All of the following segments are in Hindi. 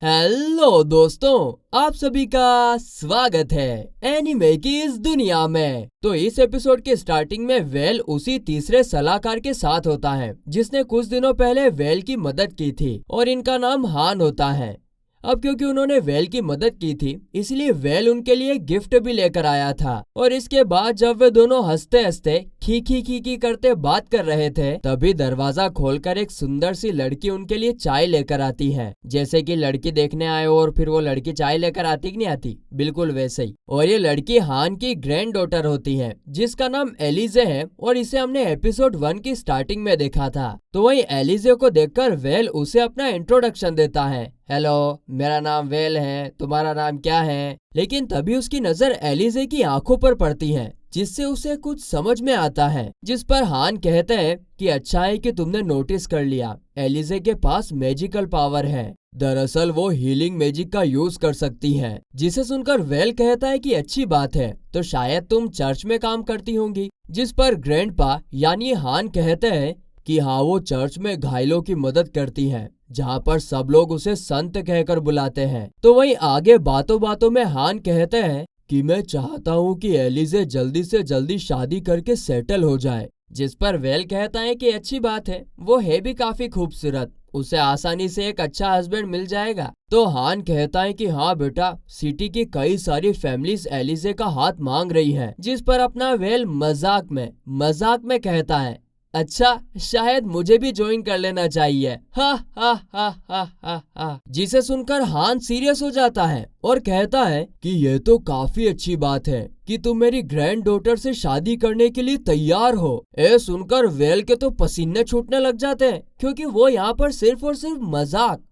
हेलो दोस्तों, आप सभी का स्वागत है एनिमे की इस दुनिया में। तो इस एपिसोड के स्टार्टिंग में वेल उसी तीसरे सलाहकार के साथ होता है जिसने कुछ दिनों पहले वेल की मदद की थी और इनका नाम हान होता है। अब क्योंकि उन्होंने वेल की मदद की थी इसलिए वेल उनके लिए गिफ्ट भी लेकर आया था। और इसके बाद जब वे दोनों हंसते हंसते खी करते बात कर रहे थे तभी दरवाजा खोलकर एक सुंदर सी लड़की उनके लिए चाय लेकर आती है। जैसे कि लड़की देखने आए और फिर वो लड़की चाय लेकर आती कि नहीं आती, बिल्कुल वैसे ही। और ये लड़की हान की ग्रैंड डॉटर होती है जिसका नाम एलिजे है और इसे हमने एपिसोड 1 की स्टार्टिंग में देखा था। तो वही एलिजे को देखकर वेल उसे अपना इंट्रोडक्शन देता है। हेलो, मेरा नाम वेल है, तुम्हारा नाम क्या है? लेकिन तभी उसकी नजर एलिजे की आंखों पर पड़ती है जिससे उसे कुछ समझ में आता है। जिस पर हान कहते हैं कि अच्छा है कि तुमने नोटिस कर लिया, एलिजे के पास मैजिकल पावर है। दरअसल वो हीलिंग मैजिक का यूज कर सकती है। जिसे सुनकर वेल कहता है कि अच्छी बात है, तो शायद तुम चर्च में काम करती होंगी। जिस पर ग्रैंडपा यानी हान कहते हैं कि हाँ, वो चर्च में घायलों की मदद करती है जहाँ पर सब लोग उसे संत कहकर बुलाते हैं। तो वहीं आगे बातों बातों में हान कहते हैं कि मैं चाहता हूँ कि एलिजे जल्दी से जल्दी शादी करके सेटल हो जाए। जिस पर वेल कहता है कि अच्छी बात है, वो है भी काफी खूबसूरत, उसे आसानी से एक अच्छा हस्बैंड मिल जाएगा। तो हान कहता है कि हाँ बेटा, सिटी की कई सारी फैमिलीज एलिजे का हाथ मांग रही हैं। जिस पर अपना वेल मजाक में कहता है अच्छा, शायद मुझे भी ज्वाइन कर लेना चाहिए। हा हा हा हा हा हा। जिसे सुनकर हान सीरियस हो जाता है और कहता है कि ये तो काफी अच्छी बात है कि तुम मेरी ग्रैंड डॉटर से शादी करने के लिए तैयार हो। ये सुनकर वेल के तो पसीने छूटने लग जाते हैं क्योंकि वो यहाँ पर सिर्फ और सिर्फ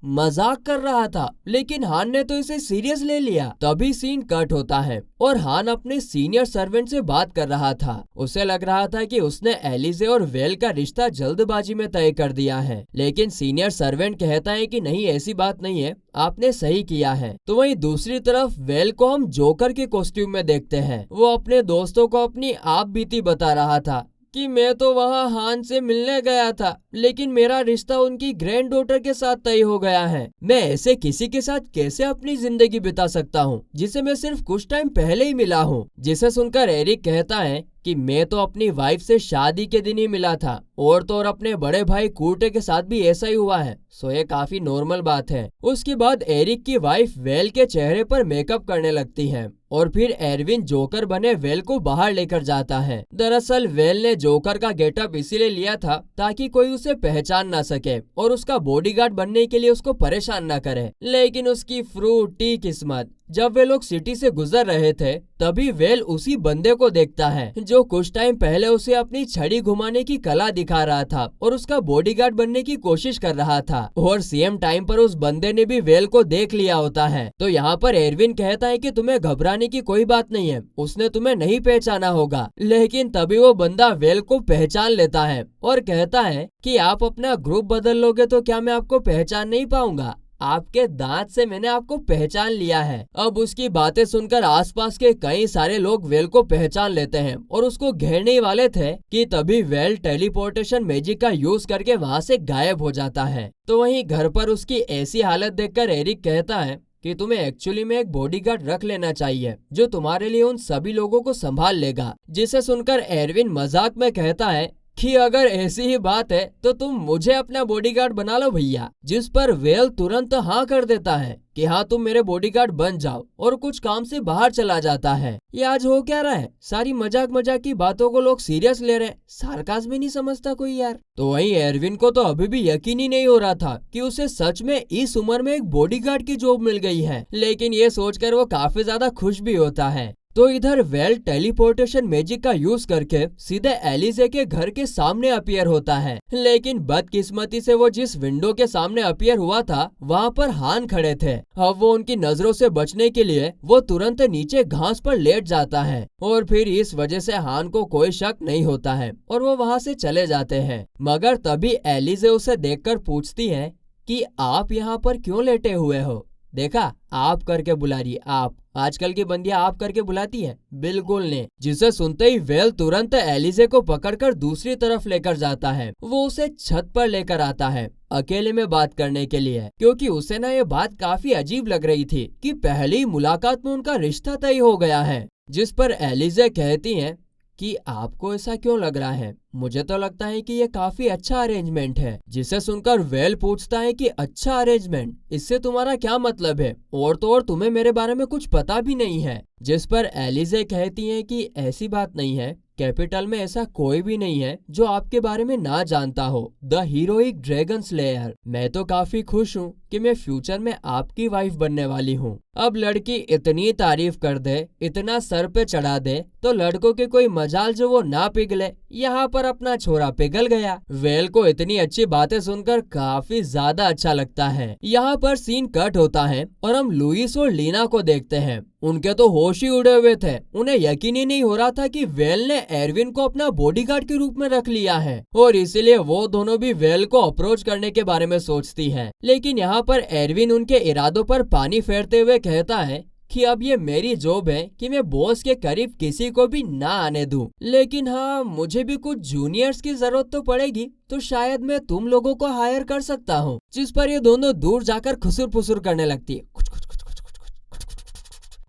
मजाक कर रहा था, लेकिन हान ने तो इसे सीरियस ले लिया। तभी सीन कट होता है और हान अपने सीनियर सर्वेंट से बात कर रहा था। उसे लग रहा था कि उसने एलिजे और वेल का रिश्ता जल्दबाजी में तय कर दिया है, लेकिन सीनियर सर्वेंट कहता है कि नहीं, ऐसी बात नहीं है, आपने सही किया है। तो वहीं दूसरी तरफ वेल को हम जोकर के कॉस्ट्यूम में देखते हैं। वो अपने दोस्तों को अपनी आप बीती बता रहा था कि मैं तो वहाँ हान से मिलने गया था, लेकिन मेरा रिश्ता उनकी ग्रैंड डॉटर के साथ तय हो गया है। मैं ऐसे किसी के साथ कैसे अपनी जिंदगी बिता सकता हूँ जिसे मैं सिर्फ कुछ टाइम पहले ही मिला हूँ। जिसे सुनकर एरिक कहता है कि मैं तो अपनी वाइफ से शादी के दिन ही मिला था और तो और अपने बड़े भाई कूटे के साथ भी ऐसा ही हुआ है, सो ये काफी नॉर्मल बात है। उसके बाद एरिक की वाइफ वेल के चेहरे पर मेकअप करने लगती है और फिर एरविन जोकर बने वेल को बाहर लेकर जाता है। दरअसल वेल ने जोकर का गेटअप इसीलिए लिया था ताकि कोई उसे पहचान न सके और उसका बॉडीगार्ड बनने के लिए उसको परेशान न करे। लेकिन उसकी फ्रूटी किस्मत, जब वे लोग सिटी से गुजर रहे थे तभी वेल उसी बंदे को देखता है जो कुछ टाइम पहले उसे अपनी छड़ी घुमाने की कला दिखा रहा था और उसका बॉडीगार्ड बनने की कोशिश कर रहा था। और सेम टाइम पर उस बंदे ने भी वेल को देख लिया होता है। तो यहाँ पर एरविन कहता है कि तुम्हें घबराने की कोई बात नहीं है, उसने तुम्हें नहीं पहचाना होगा। लेकिन तभी वो बंदा वेल को पहचान लेता है और कहता है कि आप अपना ग्रुप बदल लोगे तो क्या मैं आपको पहचान नहीं पाऊंगा? आपके दांत से मैंने आपको पहचान लिया है। अब उसकी बातें सुनकर आसपास के कई सारे लोग वेल को पहचान लेते हैं और उसको घेरने ही वाले थे कि तभी वेल टेलीपोर्टेशन मैजिक का यूज करके वहाँ से गायब हो जाता है। तो वहीं घर पर उसकी ऐसी हालत देखकर एरिक कहता है कि तुम्हें एक्चुअली में एक बॉडीगार्ड रख लेना चाहिए जो तुम्हारे लिए उन सभी लोगों को संभाल लेगा। जिसे सुनकर एरविन मजाक में कहता है कि अगर ऐसी ही बात है तो तुम मुझे अपना बॉडीगार्ड बना लो भैया। जिस पर वेल तुरंत हाँ कर देता है कि हाँ, तुम मेरे बॉडीगार्ड बन जाओ और कुछ काम से बाहर चला जाता है। ये आज हो क्या रहा है, सारी मजाक की बातों को लोग सीरियस ले रहे हैं, सार्कास्म में नहीं समझता कोई यार। तो वहीं एरविन को तो अभी भी यकीन ही नहीं हो रहा था कि उसे सच में इस उम्र में एक बॉडीगार्ड की जॉब मिल गई है, लेकिन ये सोचकर वो काफी ज्यादा खुश भी होता है। तो इधर वेल टेलीपोर्टेशन मैजिक का यूज करके सीधे एलिजे के घर के सामने अपीयर होता है, लेकिन बदकिस्मती से वो जिस विंडो के सामने अपीयर हुआ था वहाँ पर हान खड़े थे। अब वो उनकी नजरों से बचने के लिए वो तुरंत नीचे घास पर लेट जाता है और फिर इस वजह से हान को कोई शक नहीं होता है और वो वहाँ से चले जाते हैं। मगर तभी एलिजे उसे देखकर पूछती है कि आप यहाँ पर क्यों लेटे हुए हो? देखा, आप करके बुला रही है। आप आजकल की बंदियां आप करके बुलाती है, बिल्कुल नहीं। जिसे सुनते ही वेल तुरंत एलिजे को पकड़कर दूसरी तरफ लेकर जाता है। वो उसे छत पर लेकर आता है। अकेले में बात करने के लिए, क्योंकि उसे ना ये बात काफी अजीब लग रही थी कि पहली मुलाकात में उनका रिश्ता तय हो गया है। जिस पर एलिजे कहती हैं कि आपको ऐसा क्यों लग रहा है, मुझे तो लगता है कि ये काफी अच्छा अरेंजमेंट है। जिसे सुनकर वेल पूछता है कि अच्छा अरेंजमेंट, इससे तुम्हारा क्या मतलब है, और तो और तुम्हें मेरे बारे में कुछ पता भी नहीं है। जिस पर एलिजे कहती हैं कि ऐसी बात नहीं है, कैपिटल में ऐसा कोई भी नहीं है जो आपके बारे में ना जानता हो। द हीरोइक ड्रैगन स्लेयर, मैं तो काफी खुश हूँ कि मैं फ्यूचर में आपकी वाइफ बनने वाली हूँ। अब लड़की इतनी तारीफ कर दे, इतना सर पे चढ़ा दे, तो लड़कों के कोई मजाल जो वो ना पिघले। यहाँ पर अपना छोरा पिघल गया। वेल को इतनी अच्छी बातें सुनकर काफी ज्यादा अच्छा लगता है। यहाँ पर सीन कट होता है और हम लुइस और लीना को देखते हैं। उनके तो होश ही उड़े हुए थे। उन्हें यकीन ही नहीं हो रहा था कि वेल ने एरविन को अपना बॉडीगार्ड के रूप में रख लिया है, और इसीलिए वो दोनों भी वेल को अप्रोच करने के बारे में सोचती हैं। लेकिन यहाँ पर एरविन उनके इरादों पर पानी फेरते हुए कहता है कि अब ये मेरी जॉब है कि मैं बॉस के करीब किसी को भी ना आने दूं। लेकिन हाँ, मुझे भी कुछ जूनियर्स की जरूरत तो पड़ेगी, तो शायद मैं तुम लोगों को हायर कर सकता हूँ। जिस पर ये दोनों दूर जाकर खुसुर फुसुर करने लगती है।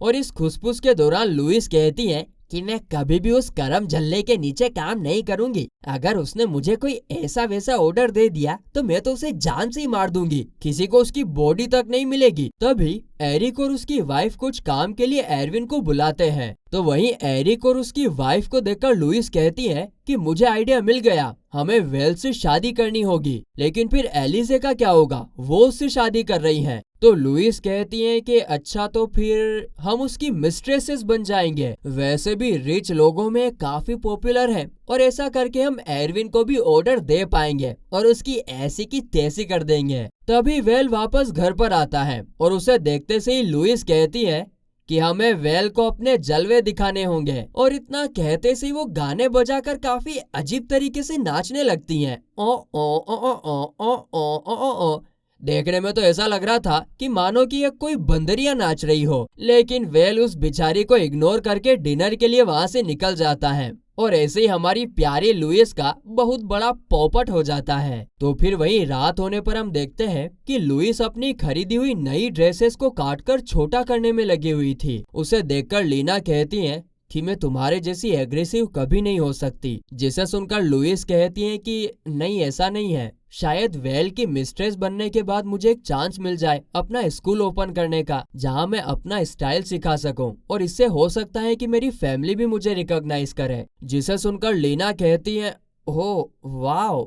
और इस खुसफुस के दौरान लुइस कहती है कि मैं कभी भी उस करम जल्ले के नीचे काम नहीं करूंगी। अगर उसने मुझे कोई ऐसा वैसा ऑर्डर दे दिया तो मैं तो उसे जान से ही मार दूंगी, किसी को उसकी बॉडी तक नहीं मिलेगी। तभी एरिक और उसकी वाइफ कुछ काम के लिए एरविन को बुलाते हैं। तो वहीं एरिक और उसकी वाइफ को देखकर लुइस कहती है कि मुझे आइडिया मिल गया, हमें वेल से शादी करनी होगी। लेकिन फिर एलिजे का क्या होगा, वो उससे शादी कर रही है। तो लुइस कहती है कि अच्छा, तो फिर हम उसकी मिस्ट्रेसेस बन जाएंगे। वैसे भी रिच लोगों में काफी पॉपुलर है, और ऐसा करके हम एरविन को भी ऑर्डर दे पाएंगे और उसकी ऐसी की तैसी कर देंगे। तभी वेल वापस घर पर आता है और उसे देखते से ही लुइस कहती है कि हमें वेल को अपने जलवे दिखाने होंगे। और इतना कहते से ही वो गाने बजाकर काफी अजीब तरीके से नाचने लगती हैं। ओ ओ ओ ओ ओ ओ ओ ओ ओ। देखने में तो ऐसा लग रहा था कि मानो कि ये कोई बंदरिया नाच रही हो। लेकिन वेल उस बिचारी को इग्नोर करके डिनर के लिए वहां से निकल जाता है, और ऐसे ही हमारी प्यारी लुइस का बहुत बड़ा पॉपट हो जाता है। तो फिर वही रात होने पर हम देखते हैं कि लुइस अपनी खरीदी हुई नई ड्रेसेस को काटकर छोटा करने में लगी हुई थी। उसे देखकर लीना कहती है कि मैं तुम्हारे जैसी एग्रेसिव कभी नहीं हो सकती। जिसे सुनकर लुइस कहती है कि नहीं, ऐसा नहीं है, शायद वेल की मिस्ट्रेस बनने के बाद मुझे एक चांस मिल जाए अपना स्कूल ओपन करने का, जहां मैं अपना स्टाइल सिखा सकूं, और इससे हो सकता है कि मेरी फैमिली भी मुझे रिकॉग्नाइज करे। जिसे सुनकर लीना कहती है, ओह वाह,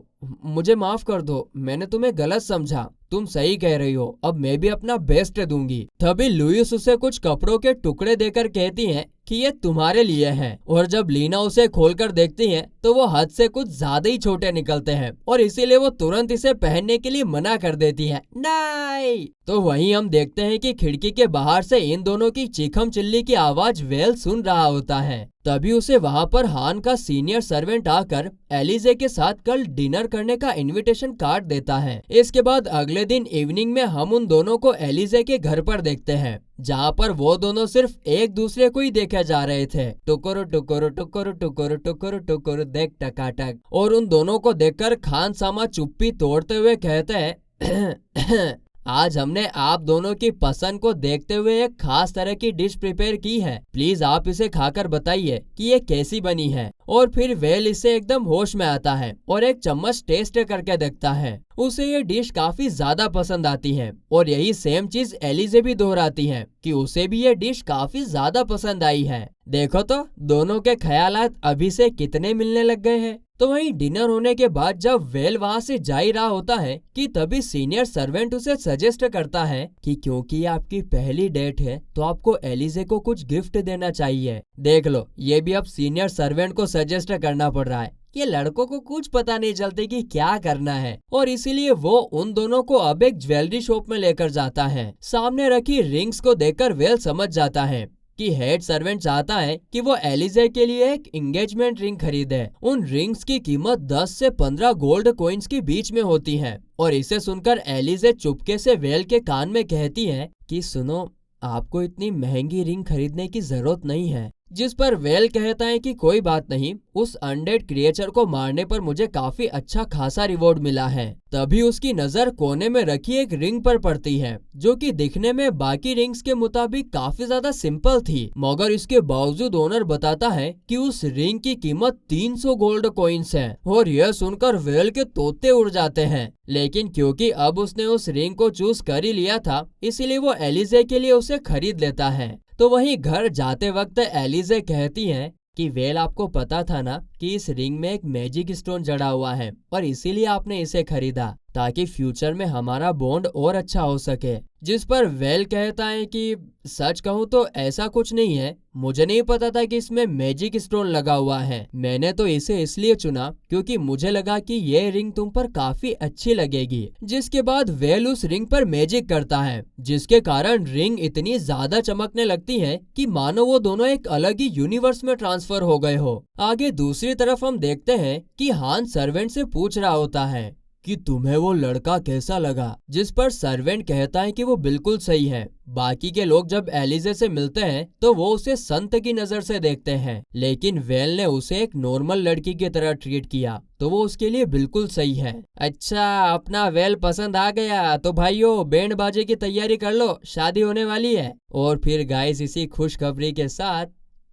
मुझे माफ कर दो, मैंने तुम्हें गलत समझा, तुम सही कह रही हो, अब मैं भी अपना बेस्ट दूंगी। तभी लुइस उसे कुछ कपड़ों के टुकड़े देकर कहती हैं कि ये तुम्हारे लिए हैं, और जब लीना उसे खोलकर देखती है तो वो हद से कुछ ज्यादा ही छोटे निकलते हैं, और इसीलिए वो तुरंत इसे पहनने के लिए मना कर देती है। नहीं। तो वहीं हम देखते हैं कि खिड़की के बाहर से इन दोनों की चीखम चिल्ली की आवाज वेल सुन रहा होता है। तभी उसे वहां पर हान का सीनियर सर्वेंट आकर एलिजे के साथ कल डिनर करने का इनविटेशन कार्ड देता है। इसके बाद अगले दिन इवनिंग में हम उन दोनों को एलिजे के घर पर देखते हैं, जहाँ पर वो दोनों सिर्फ एक दूसरे को ही देखे जा रहे थे। टुकुर टुकुर टुकुर टुकुर टुकुर टुकुर देख टकाटक। और उन दोनों को देखकर खान सामा चुप्पी तोड़ते हुए कहते हैं आज हमने आप दोनों की पसंद को देखते हुए एक खास तरह की डिश प्रिपेयर की है, प्लीज आप इसे खाकर बताइए कि ये कैसी बनी है। और फिर वेल इसे एकदम होश में आता है और एक चम्मच टेस्ट करके देखता है। उसे ये डिश काफी ज्यादा पसंद आती है, और यही सेम चीज एलिजे भी दोहराती है कि उसे भी ये डिश काफी ज्यादा पसंद आई है। देखो तो दोनों के ख्यालात अभी से कितने मिलने लग गए हैं। तो वहीं डिनर होने के बाद जब वेल वहां से जा ही रहा होता है कि तभी सीनियर सर्वेंट उसे सजेस्ट करता है कि क्योंकि ये आपकी पहली डेट है तो आपको एलिजे को कुछ गिफ्ट देना चाहिए। देख लो, ये भी अब सीनियर सर्वेंट को सजेस्ट करना पड़ रहा है। ये लड़कों को कुछ पता नहीं चलते कि क्या करना है, और इसीलिए वो उन दोनों को अब एक ज्वेलरी शॉप में लेकर जाता है। सामने रखी रिंग्स को देखकर वेल समझ जाता है कि हेड सर्वेंट चाहता है कि वो एलिजे के लिए एक एंगेजमेंट रिंग खरीदे। उन रिंग्स की कीमत 10 से 15 गोल्ड कॉइन्स के बीच में होती है, और इसे सुनकर एलिजे चुपके से वेल के कान में कहती है कि सुनो, आपको इतनी महंगी रिंग खरीदने की जरूरत नहीं है, जिस पर वेल कहता है कि कोई बात नहीं, उस अनडेड क्रिएचर को मारने पर मुझे काफी अच्छा खासा रिवॉर्ड मिला है। तभी उसकी नजर कोने में रखी एक रिंग पर पड़ती है, जो कि दिखने में बाकी रिंग्स के मुताबिक काफी ज्यादा सिंपल थी, मगर इसके बावजूद ओनर बताता है कि उस रिंग की कीमत 300 गोल्ड कॉइन्स है। और यह सुनकर वेल के तोते उड़ जाते हैं। लेकिन क्योंकि अब उसने उस रिंग को चूज कर ही लिया था, इसीलिए वो एलिजे के लिए उसे खरीद लेता है। तो वहीं घर जाते वक्त एलिजे कहती हैं कि वेल, आपको पता था ना कि इस रिंग में एक मैजिक स्टोन जड़ा हुआ है और इसीलिए आपने इसे खरीदा ताकि फ्यूचर में हमारा बॉन्ड और अच्छा हो सके। जिस पर वेल कहता है कि सच कहूँ तो ऐसा कुछ नहीं है, मुझे नहीं पता था कि इसमें मैजिक स्टोन लगा हुआ है। मैंने तो इसे इसलिए चुना क्योंकि मुझे लगा कि ये रिंग तुम पर काफी अच्छी लगेगी। जिसके बाद वेल उस रिंग पर मैजिक करता है, जिसके कारण रिंग इतनी ज्यादा चमकने लगती है कि मानो वो दोनों एक अलग ही यूनिवर्स में ट्रांसफर हो गए हो। आगे दूसरी तरफ हम देखते हैं कि हान सर्वेंट से पूछ रहा होता है कि तुम्हें वो लड़का कैसा लगा, जिस पर सर्वेंट कहता है कि वो बिल्कुल सही है। बाकी के लोग जब एलिजे से मिलते हैं तो वो उसे संत की नजर से देखते हैं, लेकिन वेल ने उसे एक नॉर्मल लड़की की तरह ट्रीट किया, तो वो उसके लिए बिल्कुल सही है। अच्छा, अपना वेल पसंद आ गया तो भाइयों बैंड बाजे की तैयारी कर लो, शादी होने वाली है। और फिर गाइस, इसी खुशखबरी के साथ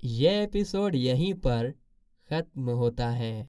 ये एपिसोड यहीं पर खत्म होता है।